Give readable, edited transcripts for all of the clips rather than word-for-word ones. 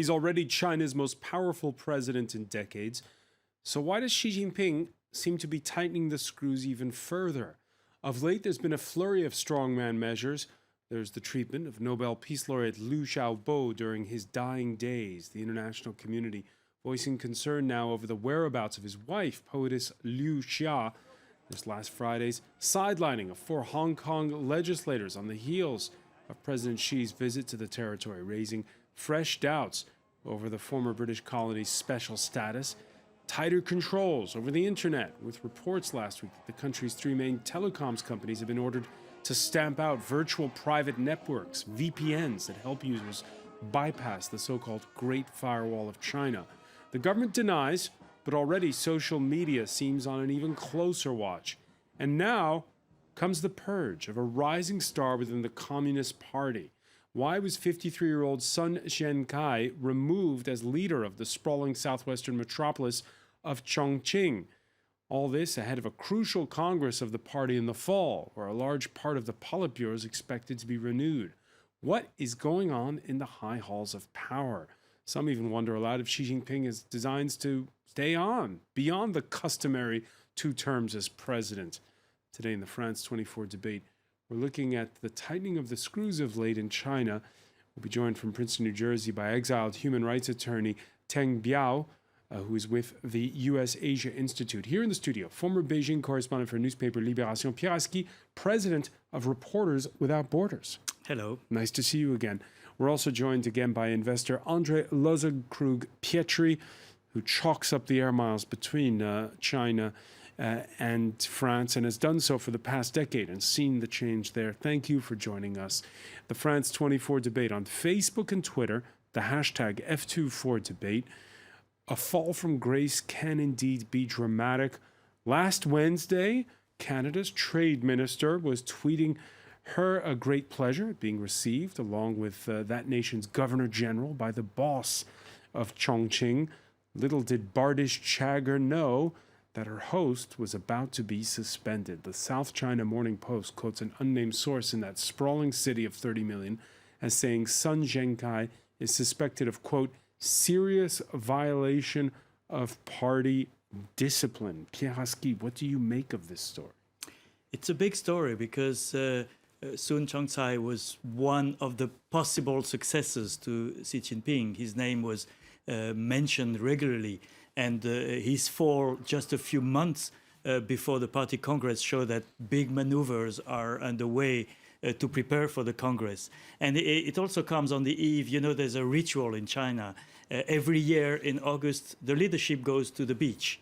He's already China's most powerful president in decades. So why does Xi Jinping seem to be tightening the screws even further? Of late, there's been a flurry of strongman measures. There's the treatment of Nobel Peace Laureate Liu Xiaobo during his dying days. The international community voicing concern now over the whereabouts of his wife, poetess Liu Xia. This last Friday's sidelining of 4 Hong Kong legislators on the heels of President Xi's visit to the territory, raising fresh doubts over the former British colony's special status. Tighter controls over the internet, with reports last week that the country's 3 main telecoms companies have been ordered to stamp out virtual private networks, VPNs, that help users bypass the so-called Great Firewall of China. The government denies, but already social media seems on an even closer watch. And now comes the purge of a rising star within the Communist Party. Why was 53-year-old Sun Zhenkai removed as leader of the sprawling southwestern metropolis of Chongqing? All this ahead of a crucial congress of the party in the fall, where a large part of the Politburo is expected to be renewed. What is going on in the high halls of power? Some even wonder aloud if Xi Jinping has designs to stay on beyond the customary 2 terms as president. Today in the France 24 debate, we're looking at the tightening of the screws of late in China. We'll be joined from Princeton, New Jersey by exiled human rights attorney Teng Biao, who is with the U.S. Asia Institute. Here in the studio, former Beijing correspondent for newspaper Libération, Pierre Aski, president of Reporters Without Borders. Hello. Nice to see you again. We're also joined again by investor Andre Lozekrug-Pietri, who chalks up the air miles between China and France, and has done so for the past decade and seen the change there. Thank you for joining us. The France 24 debate on Facebook and Twitter, the hashtag F24debate. A fall from grace can indeed be dramatic. Last Wednesday, Canada's trade minister was tweeting her a great pleasure at being received, along with that nation's governor general, by the boss of Chongqing. Little did Bardish Chagger know that her host was about to be suspended. The South China Morning Post quotes an unnamed source in that sprawling city of 30 million as saying Sun Zhenkai is suspected of, quote, serious violation of party discipline. Pierre Aski, what do you make of this story? It's a big story because Sun Zhenkai was one of the possible successors to Xi Jinping. His name was mentioned regularly, and his fall just a few months before the party congress showed that big maneuvers are underway to prepare for the Congress. And it also comes on the eve, you know, there's a ritual in China. Every year in August, the leadership goes to the beach.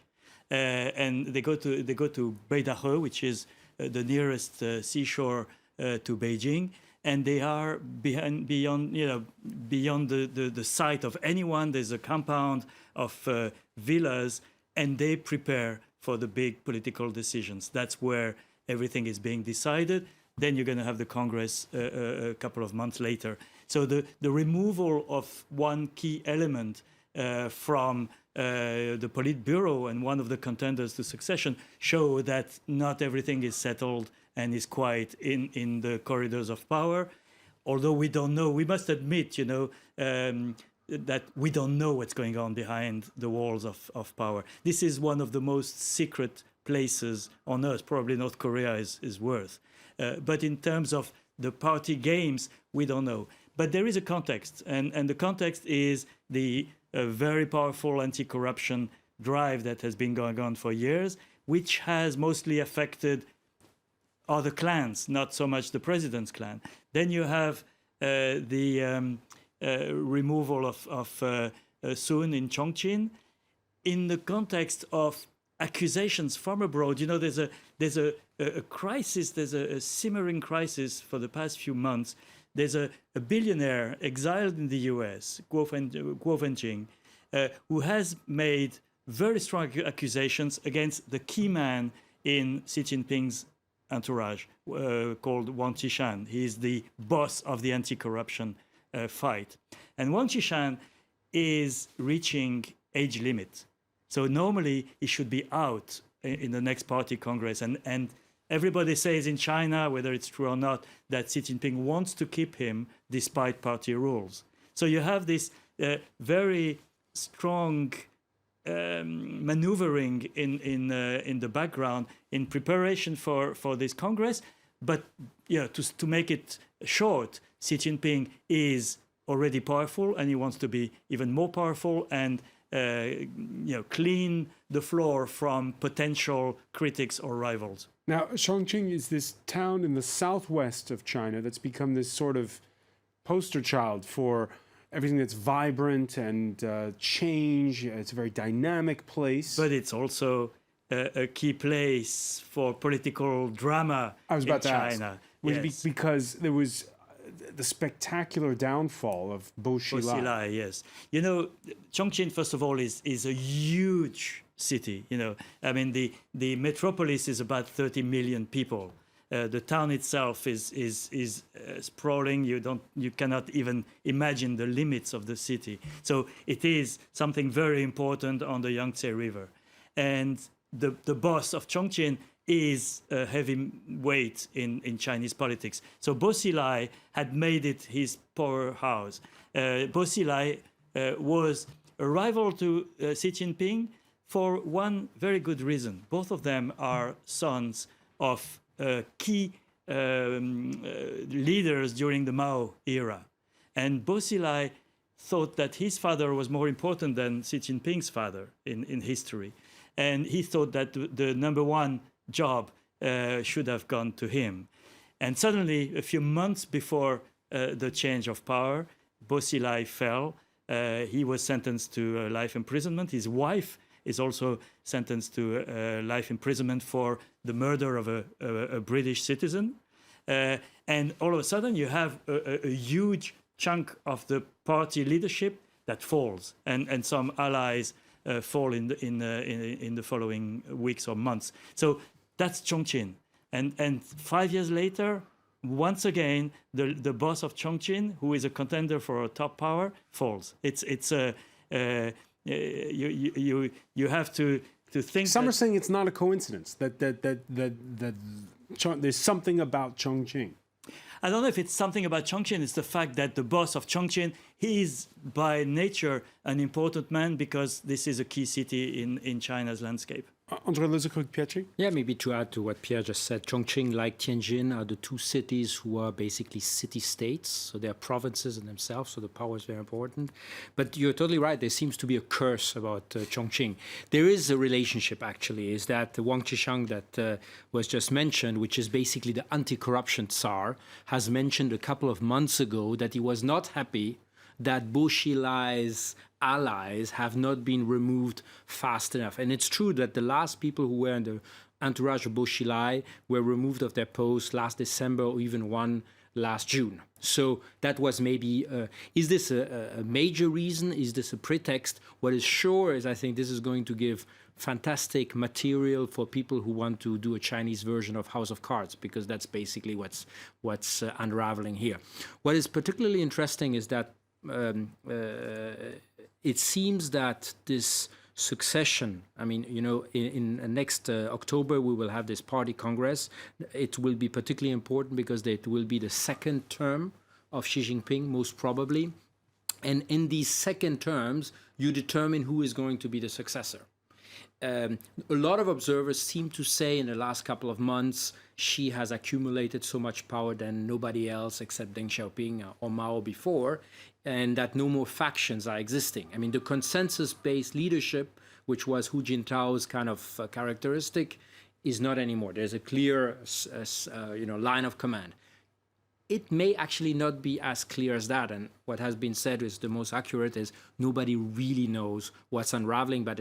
And they go to Beidahe, which is the nearest seashore to Beijing. And they are beyond the sight of anyone. There's a compound of villas, and they prepare for the big political decisions. That's where everything is being decided. Then you're going to have the Congress a couple of months later. So the removal of one key element from the Politburo and one of the contenders to succession show that not everything is settled and is quiet in the corridors of power. Although we don't know, we must admit, that we don't know what's going on behind the walls of power. This is one of the most secret places on earth. Probably North Korea is worth. But in terms of the party games, we don't know. But there is a context, and the context is the very powerful anti-corruption drive that has been going on for years, which has mostly affected other clans, not so much the president's clan. Then you have the removal of Sun in Chongqing in the context of accusations from abroad. You know, there's a crisis, there's a simmering crisis for the past few months. There's a billionaire exiled in the US, Guo Wenjing, who has made very strong accusations against the key man in Xi Jinping's entourage, called Wang Qishan. He is the boss of the anti-corruption fight. And Wang Qishan is reaching age limit. So normally he should be out in the next party congress. And everybody says in China, whether it's true or not, that Xi Jinping wants to keep him despite party rules. So you have this very strong maneuvering in the background in preparation for this Congress. But to make it short, Xi Jinping is already powerful, and he wants to be even more powerful and clean the floor from potential critics or rivals. Now, Chongqing is this town in the southwest of China that's become this sort of poster child for everything that's vibrant and change. It's a very dynamic place. But it's also a key place for political drama I was about in to China. ask. Because there was the spectacular downfall of Bo Xilai. Yes. Chongqing, first of all, is a huge city. I mean, the metropolis is about 30 million people. The town itself is sprawling. You cannot even imagine the limits of the city. So it is something very important on the Yangtze River. And the boss of Chongqing is a heavyweight in Chinese politics. So Bo Xilai had made it his powerhouse. Bo Xilai was a rival to Xi Jinping for one very good reason. Both of them are sons of key leaders during the Mao era. And Bo Xilai thought that his father was more important than Xi Jinping's father in history. And he thought that the number one job should have gone to him. And suddenly, a few months before the change of power, Bo Xilai fell. He was sentenced to life imprisonment. His wife is also sentenced to life imprisonment for the murder of a British citizen. And all of a sudden, you have a huge chunk of the party leadership that falls, and some allies fall in the following weeks or months. So that's Chongqing. And 5 years later, once again, the boss of Chongqing, who is a contender for a top power, falls. You have to think. Some are saying it's not a coincidence that there's something about Chongqing. I don't know if it's something about Chongqing. It's the fact that the boss of Chongqing, he is by nature an important man because this is a key city in China's landscape. André Lezecoq-Pietri? Yeah, maybe to add to what Pierre just said, Chongqing, like Tianjin, are the two cities who are basically city-states. So they are provinces in themselves, so the power is very important. But you're totally right. There seems to be a curse about Chongqing. There is a relationship, actually, is that Wang Qishan that was just mentioned, which is basically the anti-corruption Tsar, has mentioned a couple of months ago that he was not happy that Bo Xilai's allies have not been removed fast enough. And it's true that the last people who were in the entourage of Bo Xilai were removed of their posts last December or even one last June. So that was maybe, is this a major reason? Is this a pretext? What is sure is I think this is going to give fantastic material for people who want to do a Chinese version of House of Cards, because that's basically what's unraveling here. What is particularly interesting is that it seems that this succession, I mean, in next October, we will have this party congress. It will be particularly important because it will be the second term of Xi Jinping, most probably. And in these second terms, you determine who is going to be the successor. A lot of observers seem to say in the last couple of months, Xi has accumulated so much power than nobody else except Deng Xiaoping or Mao before, and that no more factions are existing. I mean, the consensus-based leadership, which was Hu Jintao's kind of characteristic, is not anymore. There's a clear line of command. It may actually not be as clear as that, and what has been said is the most accurate is nobody really knows what's unraveling, but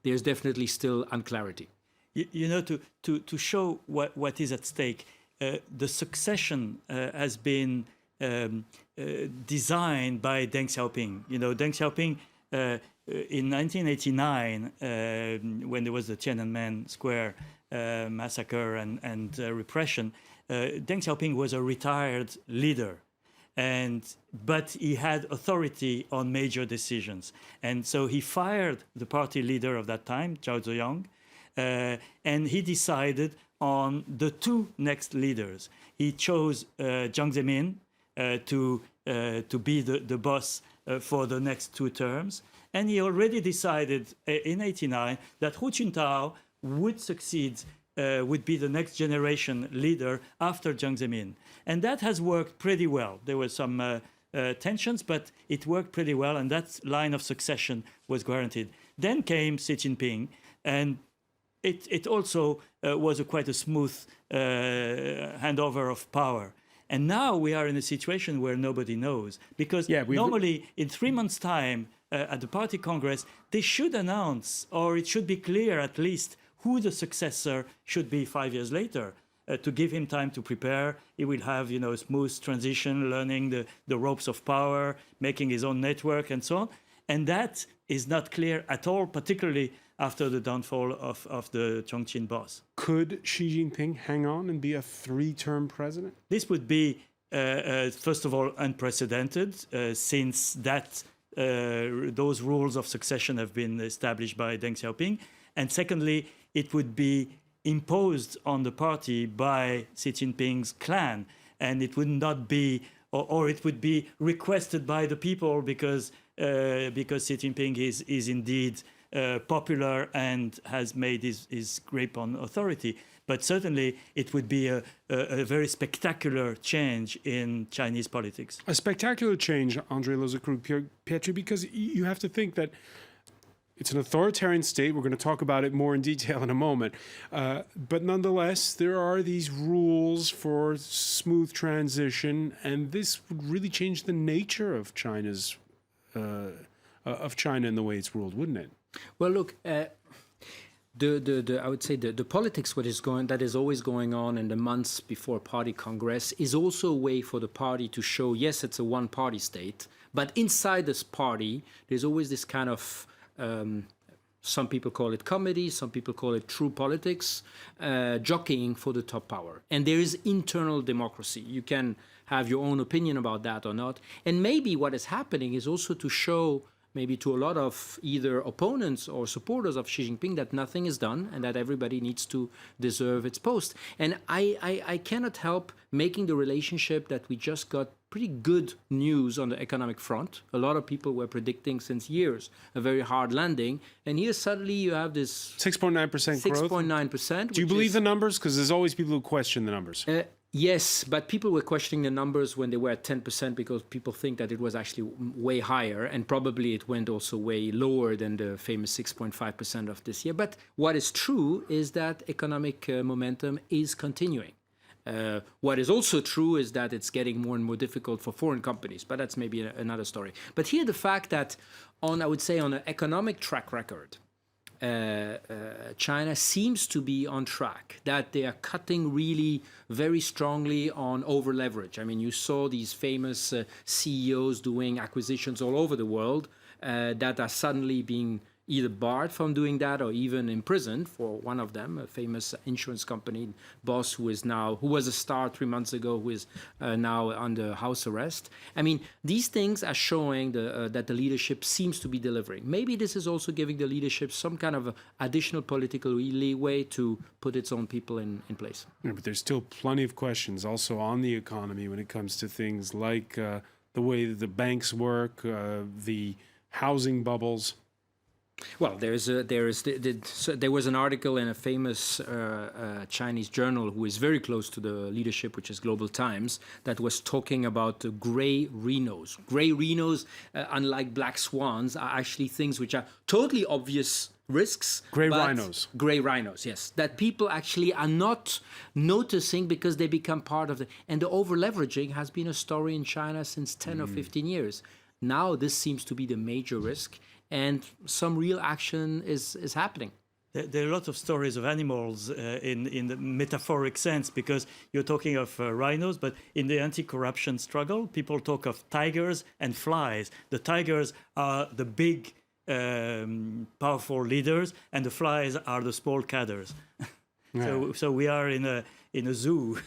there's definitely still unclarity. To show what is at stake, the succession has been designed by Deng Xiaoping. Deng Xiaoping in 1989, when there was the Tiananmen Square massacre and repression, Deng Xiaoping was a retired leader, but he had authority on major decisions. And so he fired the party leader of that time, Zhao Ziyang, and he decided on the two next leaders. He chose Jiang Zemin to to be the boss for the next 2 terms. And he already decided in '89 that Hu Jintao would succeed, would be the next generation leader after Jiang Zemin. And that has worked pretty well. There were some tensions, but it worked pretty well, and that line of succession was guaranteed. Then came Xi Jinping, and it also was quite a smooth handover of power. And now we are in a situation where nobody knows, because normally in 3 months' time at the party congress, they should announce, or it should be clear at least, who the successor should be 5 years later. To give him time to prepare, he will have, a smooth transition, learning the ropes of power, making his own network, and so on. And that is not clear at all, particularly after the downfall of the Chongqing boss. Could Xi Jinping hang on and be a 3-term president? This would be, first of all, unprecedented, since those rules of succession have been established by Deng Xiaoping. And secondly, it would be imposed on the party by Xi Jinping's clan, and it would not be, or it would be requested by the people because Xi Jinping is indeed popular and has made his grip on authority. But certainly it would be a very spectacular change in Chinese politics. A spectacular change, André Lozakrug-Pietri, because you have to think that it's an authoritarian state. We're going to talk about it more in detail in a moment. But nonetheless, there are these rules for smooth transition, and this would really change the nature of China and the way it's ruled, wouldn't it? Well, look, I would say the politics that is always going on in the months before party congress is also a way for the party to show, yes, it's a one-party state, but inside this party, there's always this kind of some people call it comedy, some people call it true politics, jockeying for the top power. And there is internal democracy. You can have your own opinion about that or not. And maybe what is happening is also to show maybe to a lot of either opponents or supporters of Xi Jinping that nothing is done and that everybody needs to deserve its post. And I cannot help making the relationship that we just got pretty good news on the economic front. A lot of people were predicting since years a very hard landing. And here suddenly you have this 6.9% growth. 6.9%. Do you believe the numbers? Because there's always people who question the numbers. Yes, but people were questioning the numbers when they were at 10% because people think that it was actually way higher, and probably it went also way lower than the famous 6.5% of this year. But what is true is that economic momentum is continuing. What is also true is that it's getting more and more difficult for foreign companies, but that's maybe another story. But here the fact that I would say on an economic track record, China seems to be on track, that they are cutting really very strongly on over leverage. I mean, you saw these famous CEOs doing acquisitions all over the world that are suddenly being either barred from doing that or even imprisoned. For one of them, a famous insurance company boss who was a star 3 months ago, who is now under house arrest. I mean, these things are showing that the leadership seems to be delivering. Maybe this is also giving the leadership some kind of additional political leeway to put its own people in place. Yeah, but there's still plenty of questions also on the economy when it comes to things like the way that the banks work, the housing bubbles. Well, there was an article in a famous Chinese journal who is very close to the leadership, which is Global Times, that was talking about gray rhinos. Gray rhinos, unlike black swans, are actually things which are totally obvious risks. Gray rhinos. Gray rhinos, yes. That people actually are not noticing because they become part of and the over-leveraging has been a story in China since 10 or 15 years. Now this seems to be the major risk. And some real action is happening. There are a lot of stories of animals in the metaphoric sense, because you're talking of rhinos, but in the anti-corruption struggle, people talk of tigers and flies. The tigers are the big, powerful leaders, and the flies are the small cadders. Yeah. So we are in a zoo.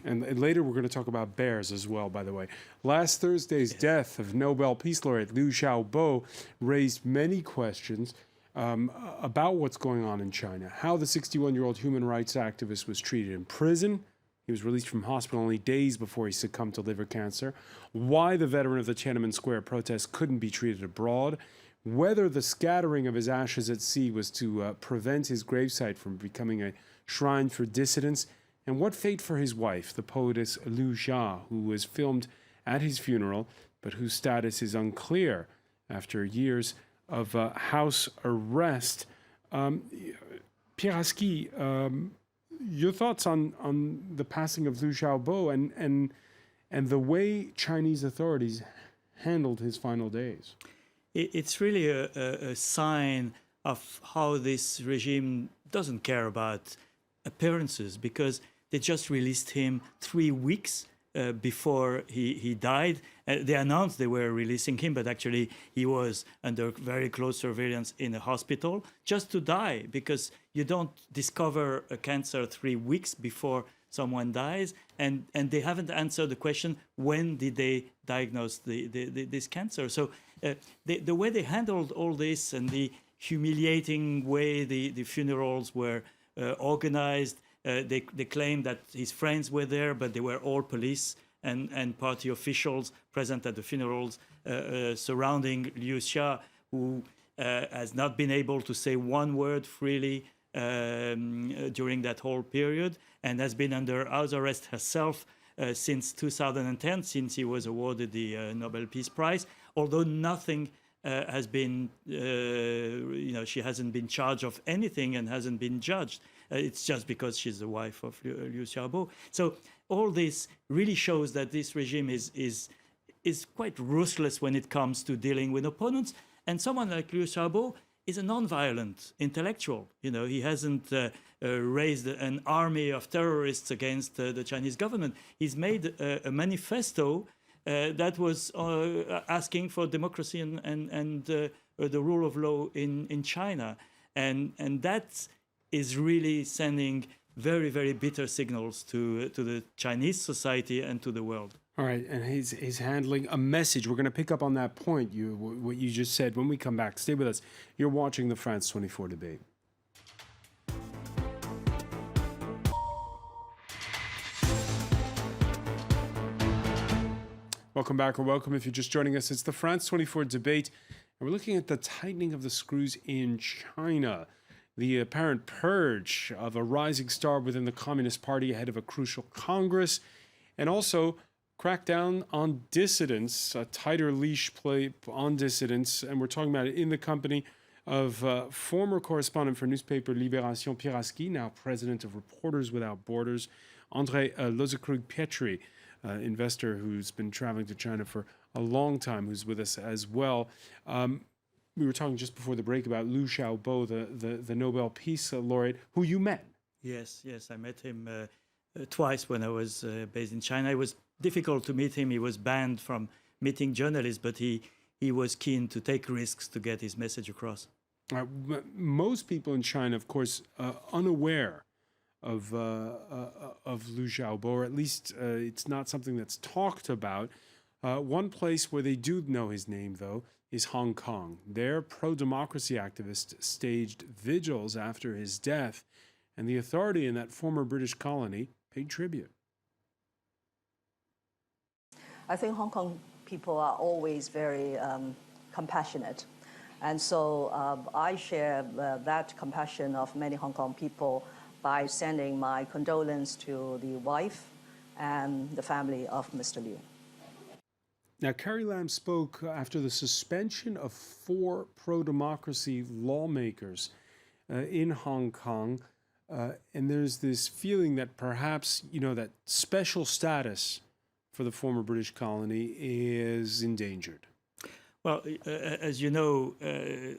And later we're going to talk about bears as well, by the way. Last Thursday's death of Nobel Peace Laureate Liu Xiaobo raised many questions about what's going on in China, how the 61-year-old human rights activist was treated in prison, He was released from hospital only days before he succumbed to liver cancer. Why the veteran of the Tiananmen Square protests couldn't be treated abroad. Whether the scattering of his ashes at sea was to prevent his gravesite from becoming a shrine for dissidents. And what fate for his wife, the poetess Liu Xia, who was filmed at his funeral, but whose status is unclear after years of house arrest. Pieraski, your thoughts on the passing of Liu Xiaobo and the way Chinese authorities handled his final days? It's really a sign of how this regime doesn't care about appearances, because they just released him 3 weeks before he died. They announced they were releasing him, but actually he was under very close surveillance in a hospital just to die, because you don't discover a cancer 3 weeks before someone dies. And they haven't answered the question, when did they diagnose this cancer? So the way they handled all this, and the humiliating way the funerals were organized. They claimed that his friends were there, but they were all police and party officials present at the funerals surrounding Liu Xia, who has not been able to say one word freely during that whole period, and has been under house arrest herself since 2010, since he was awarded the Nobel Peace Prize, although nothing has been, she hasn't been charged of anything and hasn't been judged. It's just because she's the wife of Liu Xiaobo. So all this really shows that this regime is quite ruthless when it comes to dealing with opponents. And someone like Liu Xiaobo is a non-violent intellectual. He hasn't raised an army of terrorists against the Chinese government. He's made a manifesto that was asking for democracy and the rule of law in China. And that is really sending very, very bitter signals to the Chinese society and to the world. All right, and he's handling a message. We're going to pick up on that point, what you just said, when we come back. Stay with us. You're watching the France 24 debate. Welcome back, or welcome if you're just joining us. It's the France 24 debate, and we're looking at the tightening of the screws in China, the apparent purge of a rising star within the Communist Party ahead of a crucial Congress, and also crackdown on dissidents, a tighter leash play on dissidents. And we're talking about it in the company of former correspondent for newspaper Libération Pieraski, now president of Reporters Without Borders, André Lozekrug-Pietri, investor who's been traveling to China for a long time, who's with us as well. We were talking just before the break about Liu Xiaobo, the Nobel Peace Laureate, who you met. Yes, I met him twice when I was based in China. It was difficult to meet him. He was banned from meeting journalists, but he was keen to take risks to get his message across. Most people in China, of course, unaware of Liu Xiaobo, or at least it's not something that's talked about. One place where they do know his name, though, is Hong Kong. Their pro-democracy activists staged vigils after his death, and the authority in that former British colony paid tribute. I think Hong Kong people are always very compassionate. And so I share that compassion of many Hong Kong people by sending my condolence to the wife and the family of Mr. Liu. Now, Carrie Lam spoke after the suspension of 4 pro-democracy lawmakers in Hong Kong. And there's this feeling that perhaps, that special status for the former British colony is endangered. Well, as you know,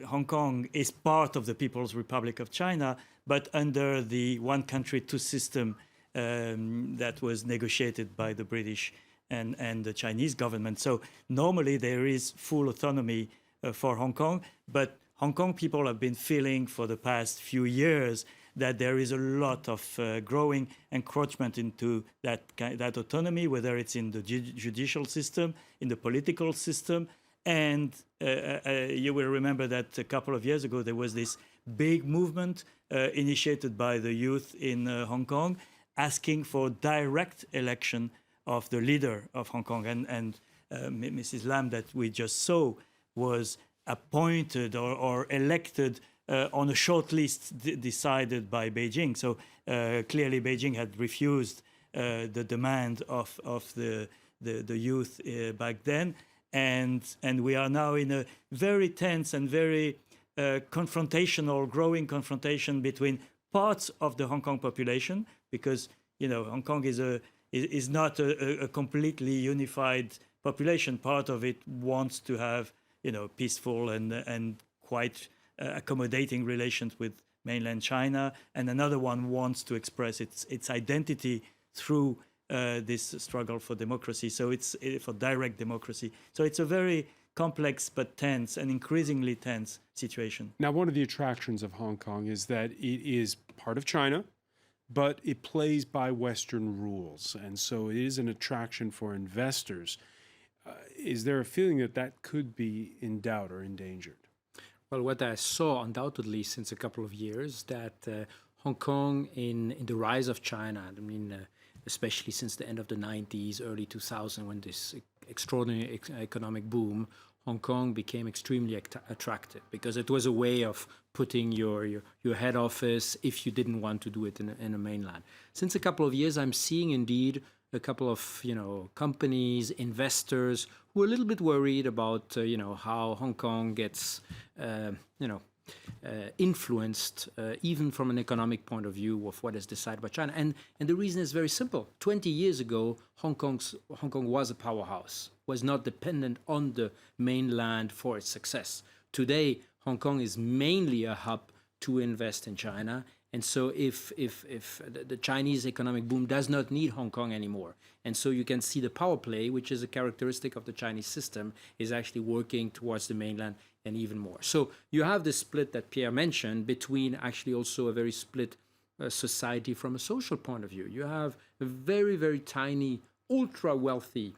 Hong Kong is part of the People's Republic of China, but under the one country, two system that was negotiated by the British and the Chinese government. So normally there is full autonomy for Hong Kong, but Hong Kong people have been feeling for the past few years that there is a lot of growing encroachment into that autonomy, whether it's in the judicial system, in the political system. And you will remember that a couple of years ago, there was this big movement initiated by the youth in Hong Kong, asking for direct election of the leader of Hong Kong. And Mrs. Lam that we just saw was appointed or elected on a short list decided by Beijing. So clearly Beijing had refused the demand of the youth back then. And we are now in a very tense and very confrontational, growing confrontation between parts of the Hong Kong population, because Hong Kong is not a completely unified population. Part of it wants to have peaceful and quite accommodating relations with mainland China, and another one wants to express its identity through this struggle for democracy. So it's for direct democracy. So it's a very complex but tense and increasingly tense situation. Now, one of the attractions of Hong Kong is that it is part of China, but it plays by Western rules. And so it is an attraction for investors. Is there a feeling that that could be in doubt or endangered? Well, what I saw undoubtedly since a couple of years, that Hong Kong in the rise of China, especially since the end of the 90s, early 2000, when this extraordinary economic boom, Hong Kong became extremely attractive because it was a way of putting your head office if you didn't want to do it in a mainland. Since a couple of years, I'm seeing indeed a couple of companies, investors who are a little bit worried about how Hong Kong gets influenced even from an economic point of view of what is decided by China. And the reason is very simple. 20 years ago, Hong Kong was a powerhouse, was not dependent on the mainland for its success. Today, Hong Kong is mainly a hub to invest in China. And so if the Chinese economic boom does not need Hong Kong anymore, and so you can see the power play, which is a characteristic of the Chinese system, is actually working towards the mainland and even more. So you have this split that Pierre mentioned between actually also a very split society from a social point of view. You have a very, very tiny, ultra-wealthy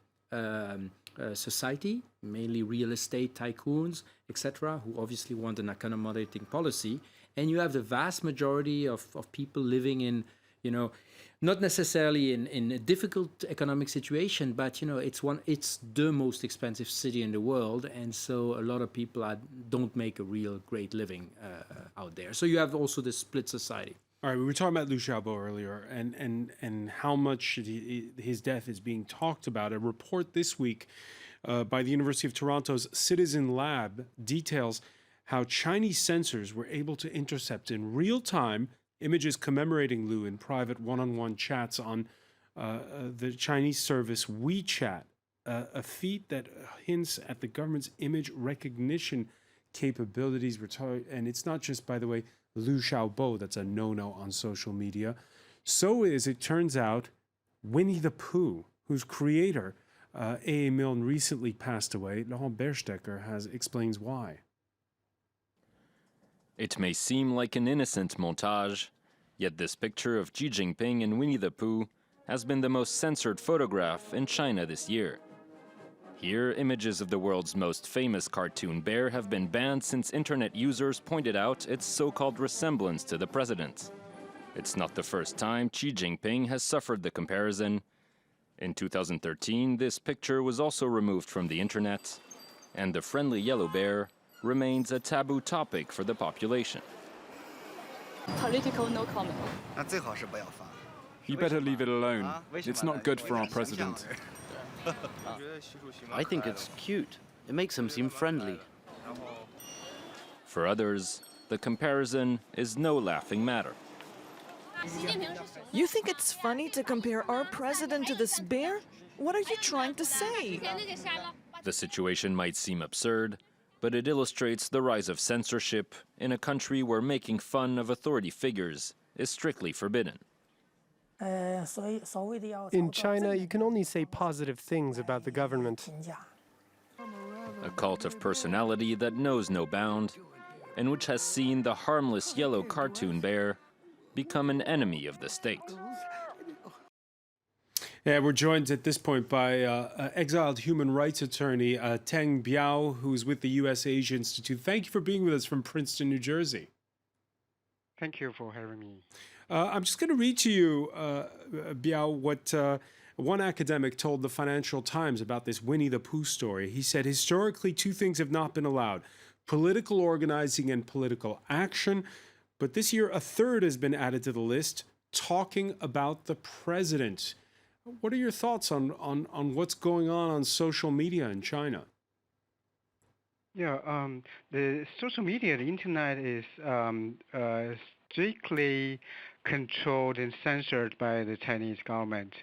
society, mainly real estate tycoons, etc., who obviously want an accommodating policy. And you have the vast majority of people living in, not necessarily in a difficult economic situation, but it's the most expensive city in the world, and so a lot of people don't make a real great living out there. So you have also this split society. All right, we were talking about Liu Xiaobo earlier, and how much his death is being talked about. A report this week by the University of Toronto's Citizen Lab details how Chinese censors were able to intercept in real time images commemorating Liu in private one-on-one chats on the Chinese service WeChat, a feat that hints at the government's image recognition capabilities. And it's not just, by the way, Liu Xiaobo that's a no-no on social media. So is, it turns out, Winnie the Pooh, whose creator, A.A. Milne, recently passed away. Laurent Berstecker explains why. It may seem like an innocent montage, yet this picture of Xi Jinping and Winnie the Pooh has been the most censored photograph in China this year. Here, images of the world's most famous cartoon bear have been banned since internet users pointed out its so-called resemblance to the president. It's not the first time Xi Jinping has suffered the comparison. In 2013, this picture was also removed from the internet, and the friendly yellow bear remains a taboo topic for the population. Political, no comment. You better leave it alone. It's not good for our president. I think it's cute. It makes him seem friendly. For others, the comparison is no laughing matter. You think it's funny to compare our president to this bear? What are you trying to say? The situation might seem absurd, but it illustrates the rise of censorship in a country where making fun of authority figures is strictly forbidden. In China, you can only say positive things about the government. A cult of personality that knows no bound, and which has seen the harmless yellow cartoon bear become an enemy of the state. Yeah, we're joined at this point by exiled human rights attorney Teng Biao, who's with the U.S. Asia Institute. Thank you for being with us from Princeton, New Jersey. Thank you for having me. I'm just going to read to you, Biao, what one academic told the Financial Times about this Winnie the Pooh story. He said, historically, two things have not been allowed: political organizing and political action. But this year, a third has been added to the list: talking about the president. What are your thoughts on what's going on social media in China? Yeah, the social media, the internet is strictly controlled and censored by the Chinese government.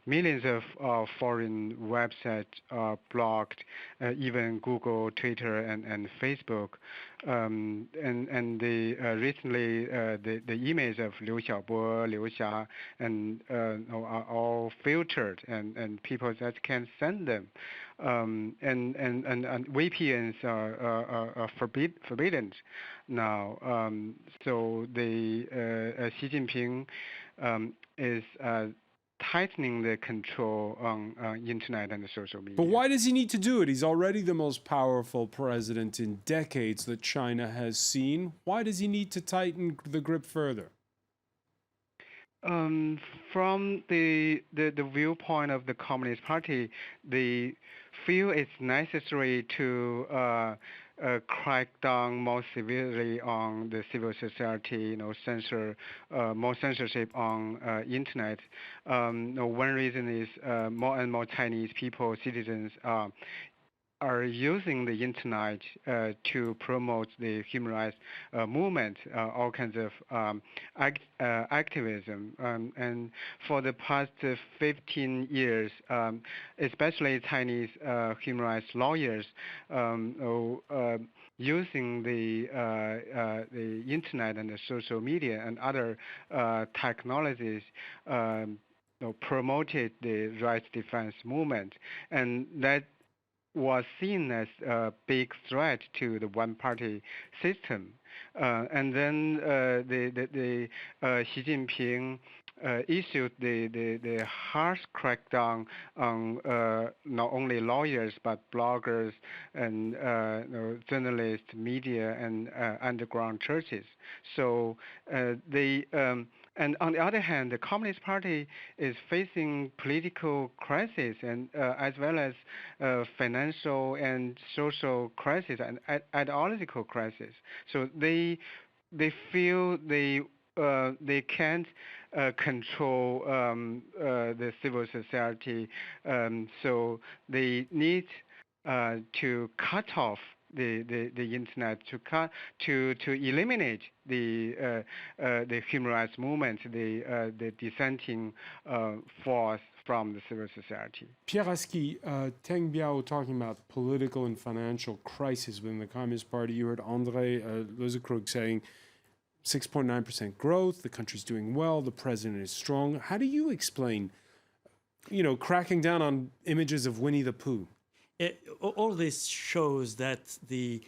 Millions of foreign websites are blocked, even Google, Twitter, and Facebook. Recently, the images of Liu Xiaobo, Liu Xia, and are all filtered, and people just can't send them. And VPNs are forbidden now. So Xi Jinping is tightening the control on internet and the social media. But why does he need to do it? He's already the most powerful president in decades that China has seen. Why does he need to tighten the grip further? From the viewpoint of the Communist Party, they feel it's necessary to crack down more severely on the civil society, censor more censorship on internet. One reason is more and more Chinese people, citizens, are using the internet to promote the human rights movement, all kinds of activism. And for the past 15 years, especially Chinese human rights lawyers using the internet and the social media and other technologies promoted the rights defense movement. And that was seen as a big threat to the one-party system. And then Xi Jinping issued the harsh crackdown on not only lawyers but bloggers and journalists, media, and underground churches. So and on the other hand, the Communist Party is facing political crisis and as well as financial and social crisis and ideological crisis. So they feel they can't control the civil society, so they need to cut off the internet, to eliminate the human rights movement, the dissenting force from the civil society. Pierre Aski, Teng Biao talking about political and financial crisis within the Communist Party. You heard Andre Lozekrug saying 6.9% growth, the country's doing well, the president is strong. How do you explain, cracking down on images of Winnie the Pooh? All this shows that the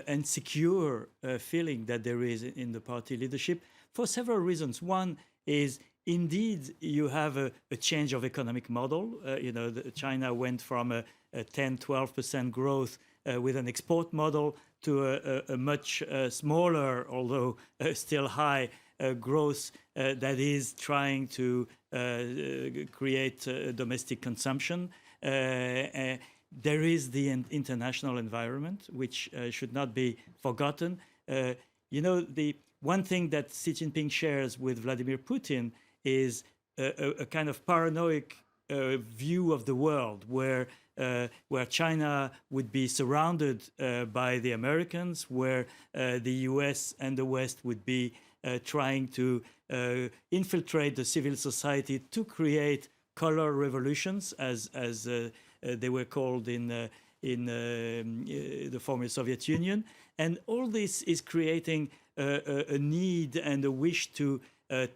insecure feeling that there is in the party leadership for several reasons. One is, indeed, you have a change of economic model. China went from a 10-12% growth with an export model to a much smaller, although still high, growth that is trying to create domestic consumption. There is the international environment, which should not be forgotten. The one thing that Xi Jinping shares with Vladimir Putin is a kind of paranoid view of the world, where China would be surrounded by the Americans, where the US and the West would be trying to infiltrate the civil society to create color revolutions, as they were called in the former Soviet Union. And all this is creating a need and a wish to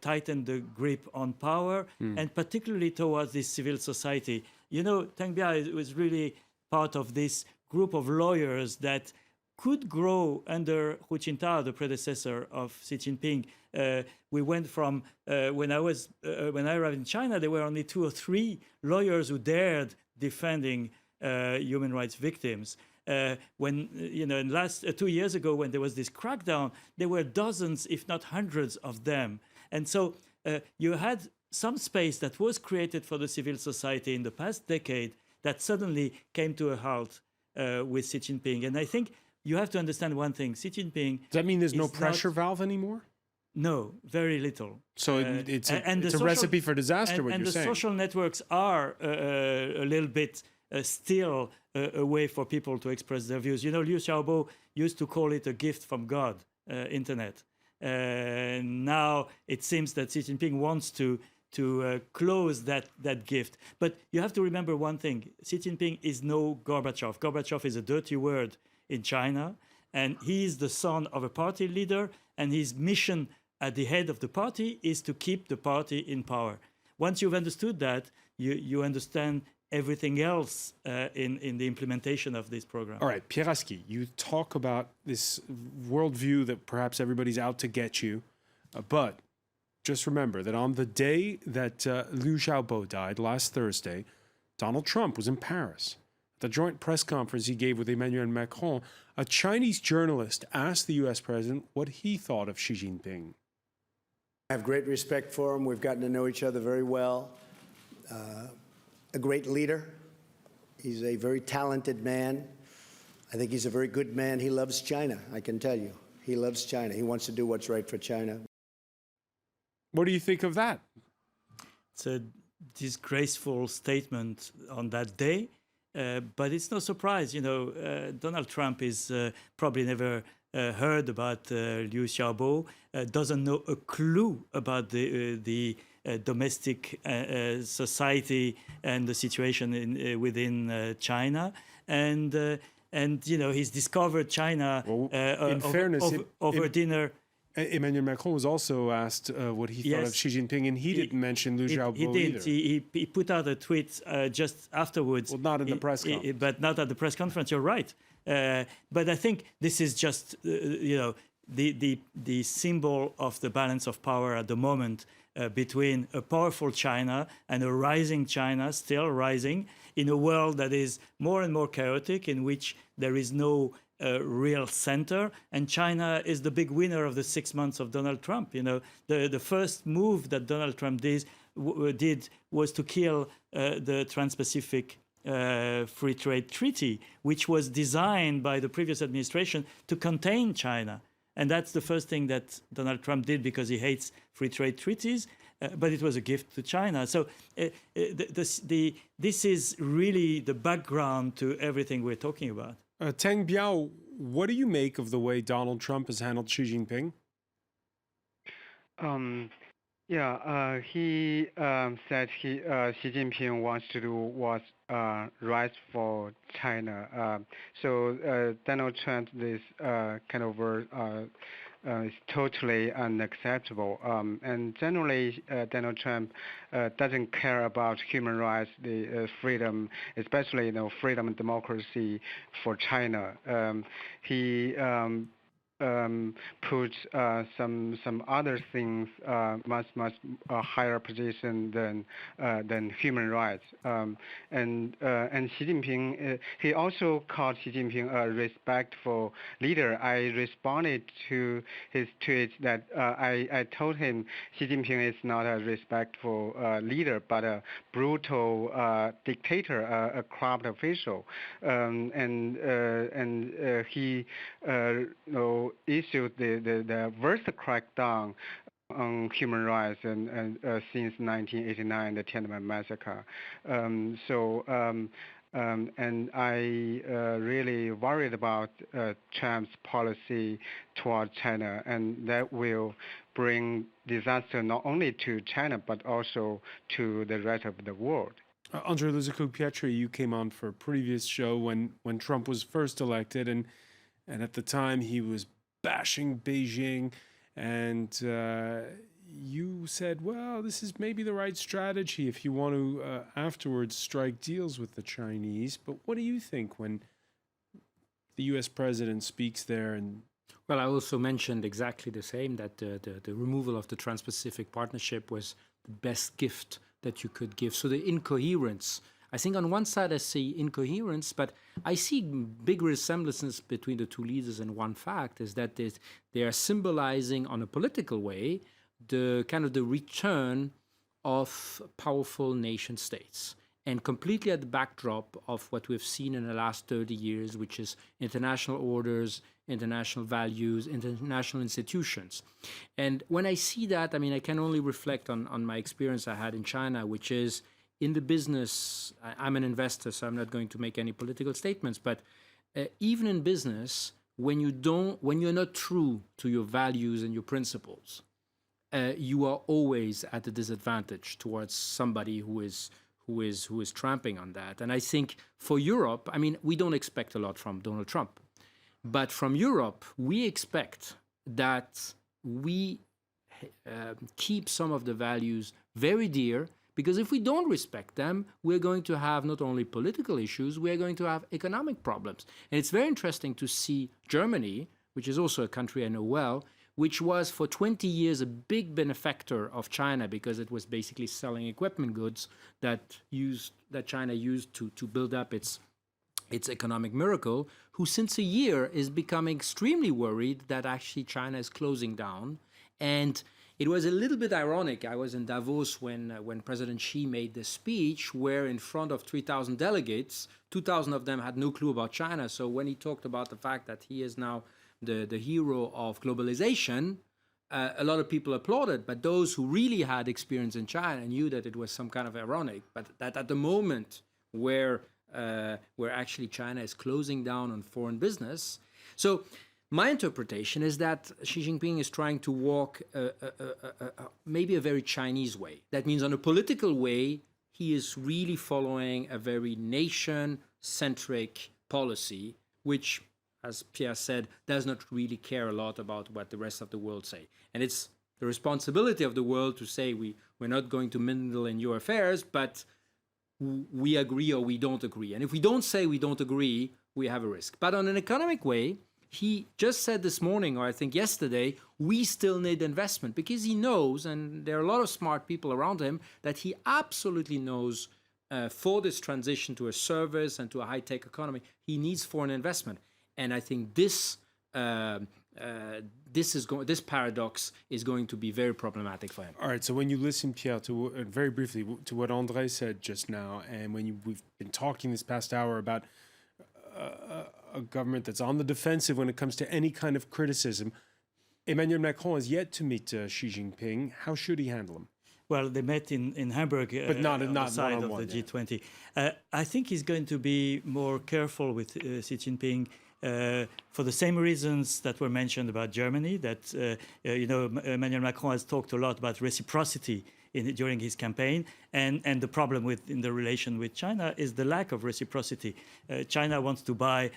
tighten the grip on power, and particularly towards this civil society. Teng Biao was really part of this group of lawyers that could grow under Hu Jintao, the predecessor of Xi Jinping. We went from when I arrived in China, there were only 2 or 3 lawyers who dared defending human rights victims. when in last 2 years ago, when there was this crackdown, there were dozens, if not hundreds, of them. And so you had some space that was created for the civil society in the past decade that suddenly came to a halt with Xi Jinping. And I think you have to understand one thing: Xi Jinping. Does that mean there's no pressure valve anymore? No, very little. So it's a recipe for disaster, what you're saying. And the social networks are a little bit still a way for people to express their views. You know, Liu Xiaobo used to call it a gift from God, internet. Now it seems that Xi Jinping wants to close that gift. But you have to remember one thing: Xi Jinping is no Gorbachev. Gorbachev is a dirty word in China, and he is the son of a party leader, and his mission at the head of the party is to keep the party in power. Once you've understood that, you understand everything else in the implementation of this program. All right, Pierre Aski, you talk about this worldview that perhaps everybody's out to get you, but just remember that on the day that Liu Xiaobo died, last Thursday, Donald Trump was in Paris. At the joint press conference he gave with Emmanuel Macron, a Chinese journalist asked the U.S. president what he thought of Xi Jinping. I have great respect for him. We've gotten to know each other very well. A great leader. He's a very talented man. I think he's a very good man. He loves China, I can tell you. He loves China. He wants to do what's right for China. What do you think of that? It's a disgraceful statement on that day, but it's no surprise. You know, Donald Trump is probably never heard about Liu Xiaobo, doesn't know a clue about the domestic society and the situation within China, and you know, he's discovered China over dinner. Emmanuel Macron was also asked what he thought of Xi Jinping, and he didn't mention Liu Xiaobo either. He put out a tweet just afterwards. Well, not in the press conference. But not at the press conference, you're right. But I think this is just, you know, the symbol of the balance of power at the moment between a powerful China and a rising China, still rising, in a world that is more and more chaotic, in which there is no real center, and China is the big winner of the 6 months of Donald Trump. You know, the first move that Donald Trump did was to kill the Trans-Pacific Free Trade Treaty, which was designed by the previous administration to contain China. And that's the first thing that Donald Trump did because he hates free trade treaties, but it was a gift to China. So this is really the background to everything we're talking about. Teng Biao, what do you make of the way Donald Trump has handled Xi Jinping? He said Xi Jinping wants to do what's right for China. So Donald Trump, this kind of word is totally unacceptable. And generally, Donald Trump doesn't care about human rights, the freedom, especially freedom and democracy for China. He put some other things much higher position than human rights. And Xi Jinping, he also called Xi Jinping a respectful leader. I responded to his tweet that I told him Xi Jinping is not a respectful leader, but a brutal dictator, a corrupt official. And he issued the worst crackdown on human rights and since 1989, the Tiananmen massacre. And I really worried about Trump's policy toward China, and that will bring disaster not only to China but also to the rest of the world. Andre Luzaku-Pietri, you came on for a previous show when Trump was first elected, and at the time he was bashing Beijing, and you said, well, this is maybe the right strategy if you want to afterwards strike deals with the Chinese. But what do you think when the U.S. president speaks there? And well, I also mentioned exactly the same, that the removal of the Trans-Pacific Partnership was the best gift that you could give. So the incoherence, I think on one side I see incoherence, but I see big resemblances between the two leaders. And one fact is that they are symbolizing, on a political way, the kind of the return of powerful nation states, and completely at the backdrop of what we've seen in the last 30 years, which is international orders, international values, international institutions. And when I see that, I mean, I can only reflect on my experience I had in China, which is in the business. I'm an investor, so I'm not going to make any political statements, but even in business, when you're not true to your values and your principles, you are always at a disadvantage towards somebody who is tramping on that. And I think for Europe, I mean, we don't expect a lot from Donald Trump, but from Europe, we expect that we keep some of the values very dear, because if we don't respect them, we're going to have not only political issues, we're going to have economic problems. And it's very interesting to see Germany, which is also a country I know well, which was for 20 years a big benefactor of China because it was basically selling equipment goods that China used to build up its economic miracle, who since a year is becoming extremely worried that actually China is closing down. And it was a little bit ironic. I was in Davos when President Xi made the speech, where in front of 3,000 delegates, 2,000 of them had no clue about China. So when he talked about the fact that he is now the hero of globalization, a lot of people applauded, but those who really had experience in China knew that it was some kind of ironic, but that at the moment where actually China is closing down on foreign business. So my interpretation is that Xi Jinping is trying to walk maybe a very Chinese way. That means on a political way, he is really following a very nation-centric policy, which, as Pierre said, does not really care a lot about what the rest of the world say. And it's the responsibility of the world to say we're not going to meddle in your affairs, but we agree or we don't agree. And if we don't say we don't agree, we have a risk. But on an economic way, he just said this morning, or I think yesterday, we still need investment, because he knows, and there are a lot of smart people around him, that he absolutely knows for this transition to a service and to a high-tech economy, he needs foreign investment. And I think this paradox is going to be very problematic for him. All right. So when you listen, Pierre, to very briefly to what André said just now, and when we've been talking this past hour about a government that's on the defensive when it comes to any kind of criticism, Emmanuel Macron has yet to meet Xi Jinping. How should he handle him? Well, they met in Hamburg, but not on the side of the G20. I think he's going to be more careful with Xi Jinping. For the same reasons that were mentioned about Germany, that Emmanuel Macron has talked a lot about reciprocity during his campaign, and the problem in the relation with China is the lack of reciprocity. China wants to buy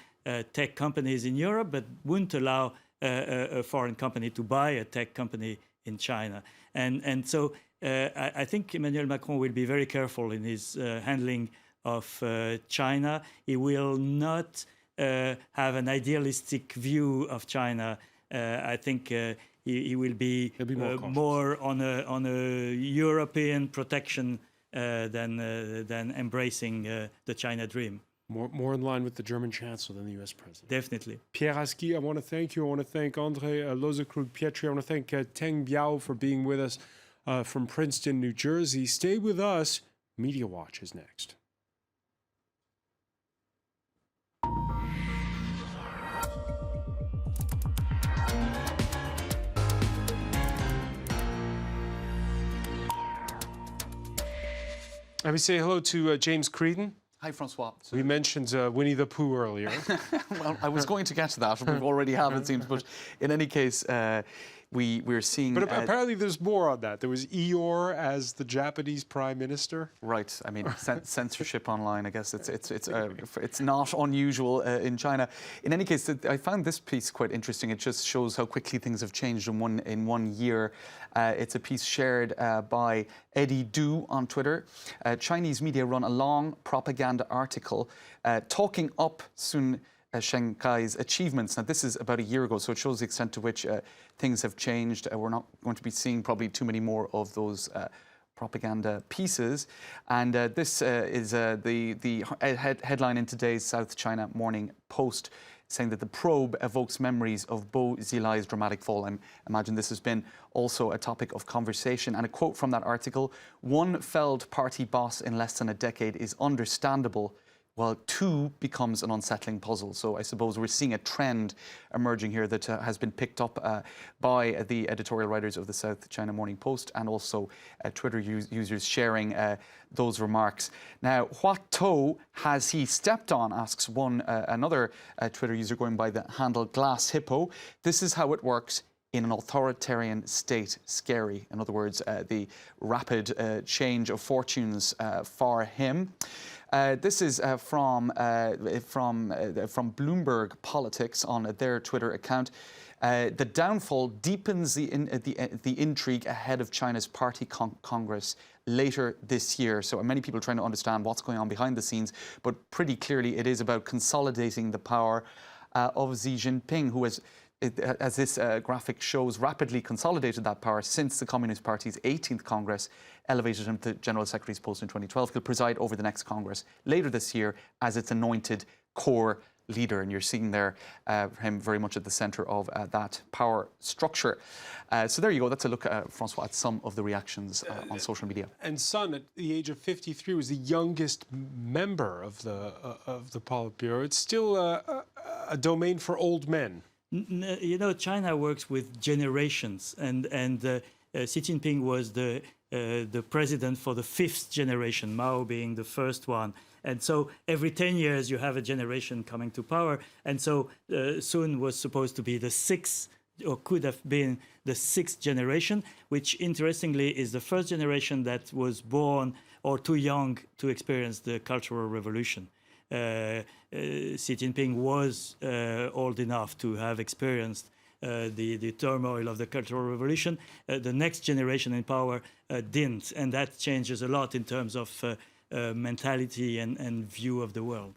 tech companies in Europe, but wouldn't allow a foreign company to buy a tech company in China. And so I think Emmanuel Macron will be very careful in his handling of China. He will not have an idealistic view of China. I think he will be more on a European protection than embracing the China dream. More in line with the German Chancellor than the U.S. President. Definitely. Pierre Aski, I want to thank you. I want to thank André Lozekrug-Pietri. I want to thank Teng Biao for being with us from Princeton, New Jersey. Stay with us. Media Watch is next. Let me say hello to James Creedon. Hi, Francois. We mentioned Winnie the Pooh earlier. Well, I was going to get to that. We already have, it seems. But in any case, we're seeing... But apparently there's more on that. There was Eeyore as the Japanese Prime Minister. Right. I mean, censorship online, I guess it's not unusual in China. In any case, I found this piece quite interesting. It just shows how quickly things have changed in one year. It's a piece shared by Eddie Du on Twitter. Chinese media run a long propaganda article talking up Sun Shenkai's achievements. Now, this is about a year ago, so it shows the extent to which things have changed. We're not going to be seeing probably too many more of those propaganda pieces. And this is the headline in today's South China Morning Post, saying that the probe evokes memories of Bo Xilai's dramatic fall. I imagine this has been also a topic of conversation. And a quote from that article: "One felled party boss in less than a decade is understandable, while two becomes an unsettling puzzle." So I suppose we're seeing a trend emerging here that has been picked up by the editorial writers of the South China Morning Post, and also Twitter users sharing those remarks. Now, what toe has he stepped on, asks another Twitter user going by the handle Glass Hippo. This is how it works in an authoritarian state. Scary. In other words, the rapid change of fortunes for him. This is from Bloomberg Politics on their Twitter account. The downfall deepens the intrigue ahead of China's Party Congress later this year. So many people are trying to understand what's going on behind the scenes, but pretty clearly it is about consolidating the power of Xi Jinping, who has, as this graphic shows, rapidly consolidated that power since the Communist Party's 18th Congress elevated him to General Secretary's post in 2012. He'll preside over the next Congress later this year as its anointed core leader. And you're seeing there him very much at the centre of that power structure. So there you go. That's a look, Francois, at some of the reactions on social media. And Sun, at the age of 53, was the youngest member of the Politburo. It's still a domain for old men. You know, China works with generations, and Xi Jinping was the president for the 5th generation, Mao being the first one. And so every 10 years you have a generation coming to power. And so Sun was supposed to be the 6th, or could have been the 6th generation, which interestingly is the first generation that was born or too young to experience the Cultural Revolution. Xi Jinping was old enough to have experienced the turmoil of the Cultural Revolution. The next generation in power didn't, and that changes a lot in terms of mentality and view of the world.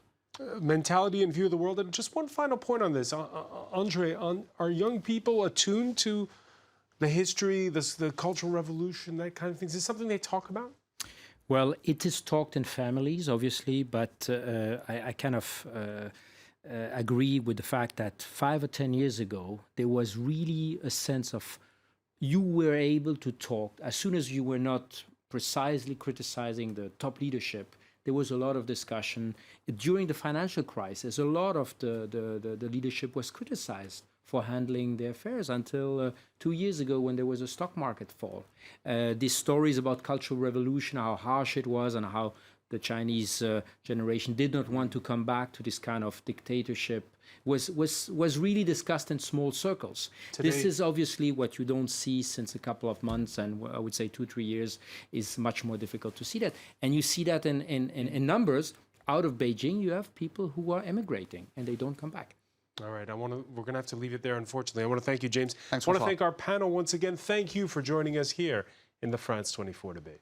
Mentality and view of the world. And just one final point on this, Andre, are young people attuned to the history, the Cultural Revolution, that kind of thing? Is this something they talk about? Well, it is talked in families, obviously, but I kind of agree with the fact that 5 or 10 years ago, there was really a sense of you were able to talk. As soon as you were not precisely criticizing the top leadership, there was a lot of discussion. During the financial crisis, a lot of the leadership was criticized for handling their affairs until 2 years ago when there was a stock market fall. These stories about Cultural Revolution, how harsh it was and how the Chinese generation did not want to come back to this kind of dictatorship was really discussed in small circles. Today, this is obviously what you don't see since a couple of months, and I would say 2-3 years is much more difficult to see that. And you see that in numbers. Out of Beijing, you have people who are emigrating and they don't come back. All right, we're going to have to leave it there, unfortunately. I want to thank you, James. Thanks, I want to thank our panel once again. Thank you for joining us here in the France 24 debate.